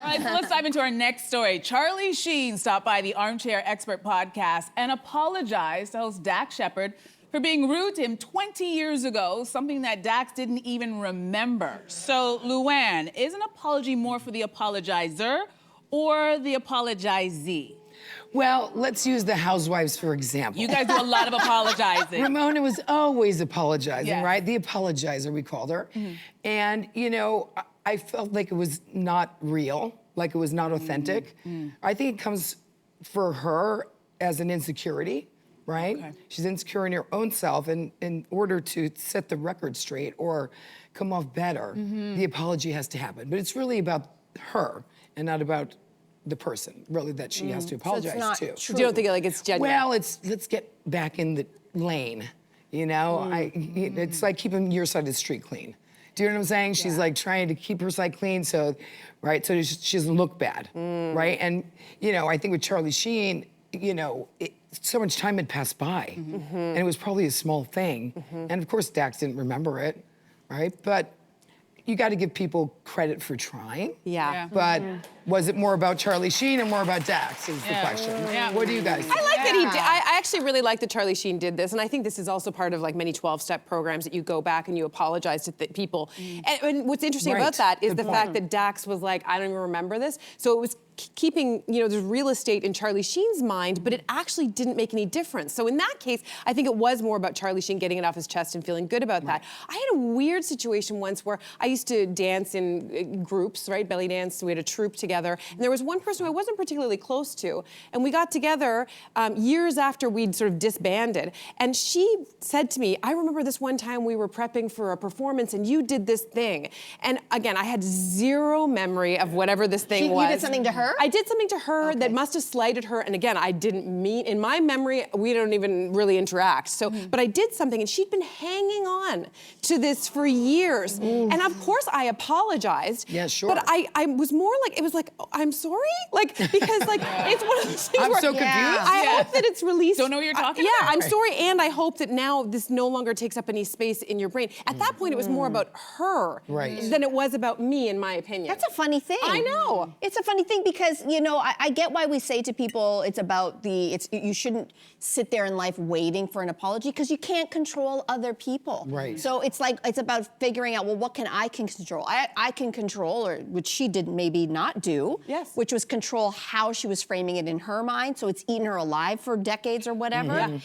All right, so let's dive into our next story. Charlie Sheen stopped by the Armchair Expert podcast and apologized to host Dax Shepard for being rude to him 20 years ago, something that Dax didn't even remember. So, Luann, is an apology more for the apologizer or the apologizee? Well, let's use the housewives, for example. You guys do a lot of apologizing. Ramona was always apologizing, Yes. right? The apologizer, we called her. And, you know, I felt like it was not real, like it was not authentic. I think it comes for her as an insecurity, right? Okay. She's insecure in her own self, and in order to set the record straight or come off better, the apology has to happen. But it's really about her and not about the person, really, that she has to apologize so it's not to. true. You don't think like it's genuine? Well, let's get back in the lane, you know? It's like keeping your side of the street clean. Do you know what I'm saying? She's like trying to keep her side clean, so, right, so she doesn't look bad, right? And, you know, I think with Charlie Sheen, you know, so much time had passed by, and it was probably a small thing. And of course, Dax didn't remember it, right? But you got to give people credit for trying. Yeah. But was it more about Charlie Sheen or more about Dax is the question. What do you guys think? I like that he did. I actually really like that Charlie Sheen did this, and I think this is also part of like many 12-step programs that you go back and you apologize to people. And what's interesting about that is the fact that Dax was like, I don't even remember this. So it was keeping, you know, there's real estate in Charlie Sheen's mind, but it actually didn't make any difference. So in that case, I think it was more about Charlie Sheen getting it off his chest and feeling good about that. I had a weird situation once where I used to dance in groups, right? Belly dance. We had a troupe together. And there was one person who I wasn't particularly close to. And we got together years after we'd sort of disbanded. And she said to me, I remember this one time we were prepping for a performance and you did this thing. And again, I had zero memory of whatever this thing was. You did something to her? I did something to her that must have slighted her. And again, I didn't mean, in my memory, we don't even really interact. So, but I did something and she'd been hanging on to this for years. And of course I apologized. Yeah, sure. But I was more like, it was like, oh, I'm sorry? Like, because like, it's one of those things I'm where so confused. I hope that it's released. Don't know what you're talking Yeah, about. I'm sorry. And I hope that now this no longer takes up any space in your brain. At that point, it was more about her than it was about me, in my opinion. That's a funny thing. I know. It's a funny thing because, you know, I get why we say to people it's about you shouldn't sit there in life waiting for an apology because you can't control other people. Right. So it's like, it's about figuring out, well, what can I control? I can control, or which she did maybe not do, which was control how she was framing it in her mind. So it's eaten her alive for decades or whatever.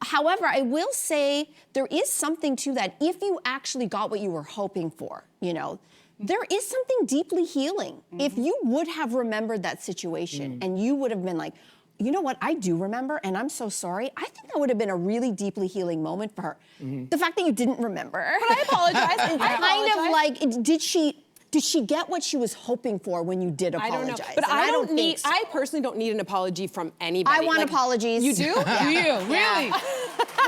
However, I will say there is something to that. If you actually got what you were hoping for, you know, there is something deeply healing. If you would have remembered that situation and you would have been like, you know what, I do remember and I'm so sorry, I think that would have been a really deeply healing moment for her. The fact that you didn't remember. But I apologize. Kind of like, did she get what she was hoping for when you did apologize? I don't know. But And I don't think need, so. I personally don't need an apology from anybody. I want Like, apologies. You do? Do you? Really?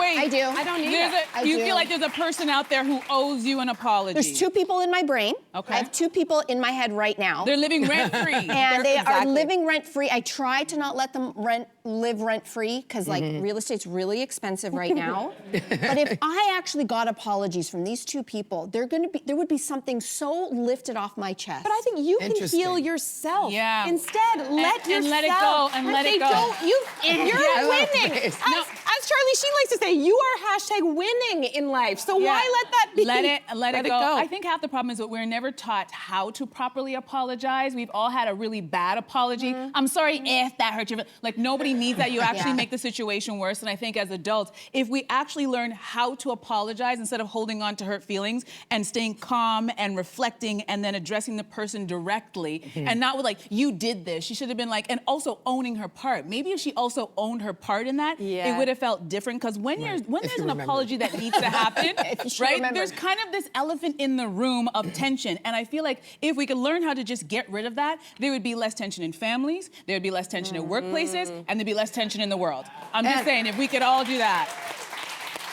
Wait. I do. I don't need There's it. you do. feel like there's a person out there who owes you an apology. There's two people in my brain. Okay. I have two people in my head right now. They're living rent-free. And they are Exactly. living rent-free. I try to not let them live rent-free because like real estate's really expensive right now. But if I actually got apologies from these two people, there would be something so lifted off my chest. But I think you can Interesting. heal yourself. Yeah. Instead, let yourself. And let it go, and let it go. You're I love winning. this. As Charlie Sheen likes to say, you are #winning in life. So why let that be? Let it go. I think half the problem is that we're never taught how to properly apologize. We've all had a really bad apology. I'm sorry if that hurt you. Like, nobody needs that. You actually make the situation worse. And I think as adults, if we actually learn how to apologize instead of holding on to hurt feelings and staying calm and reflecting and then addressing the person directly and not with like, you did this. She should have been like, and also owning her part. Maybe if she also owned her part in that, it would have felt different. Because when there's an apology that needs to happen, right? There's kind of this elephant in the room of tension. And I feel like if we could learn how to just get rid of that, there would be less tension in families, there would be less tension in workplaces, and there'd be less tension in the world. I'm just saying, if we could all do that.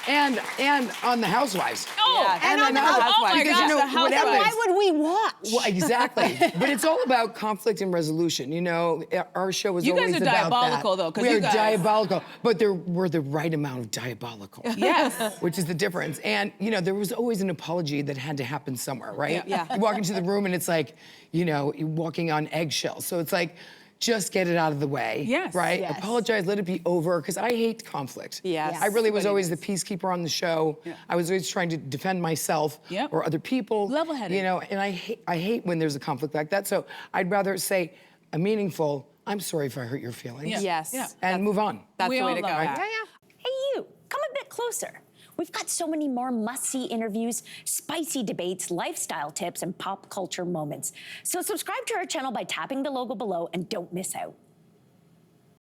And on the Housewives. Oh, Yeah. And on the Housewives. Oh my Because, gosh, you know, the what Housewives. Then happens- why would we watch? Well, exactly. But it's all about conflict and resolution. You know, our show is You guys always are about diabolical, that. though, 'cause we you are guys- diabolical, but we're the right amount of diabolical. Yes. Which is the difference. And, you know, there was always an apology that had to happen somewhere, right? Yeah. You walk into the room and it's like, you know, you're walking on eggshells. So it's like, just get it out of the way. Yes. Right? Yes. Apologize, let it be over, because I hate conflict. Yes. I really was Everybody always the does. peacekeeper on the show. Yeah. I was always trying to defend myself Yep. or other people. Level-headed. You know, and I hate when there's a conflict like that. So I'd rather say a meaningful, I'm sorry if I hurt your feelings. Yeah. Yes. Yeah. And move on. That's We the way all to go. love that. Hey, you, come a bit closer. We've got so many more must-see interviews, spicy debates, lifestyle tips, and pop culture moments. So subscribe to our channel by tapping the logo below and don't miss out.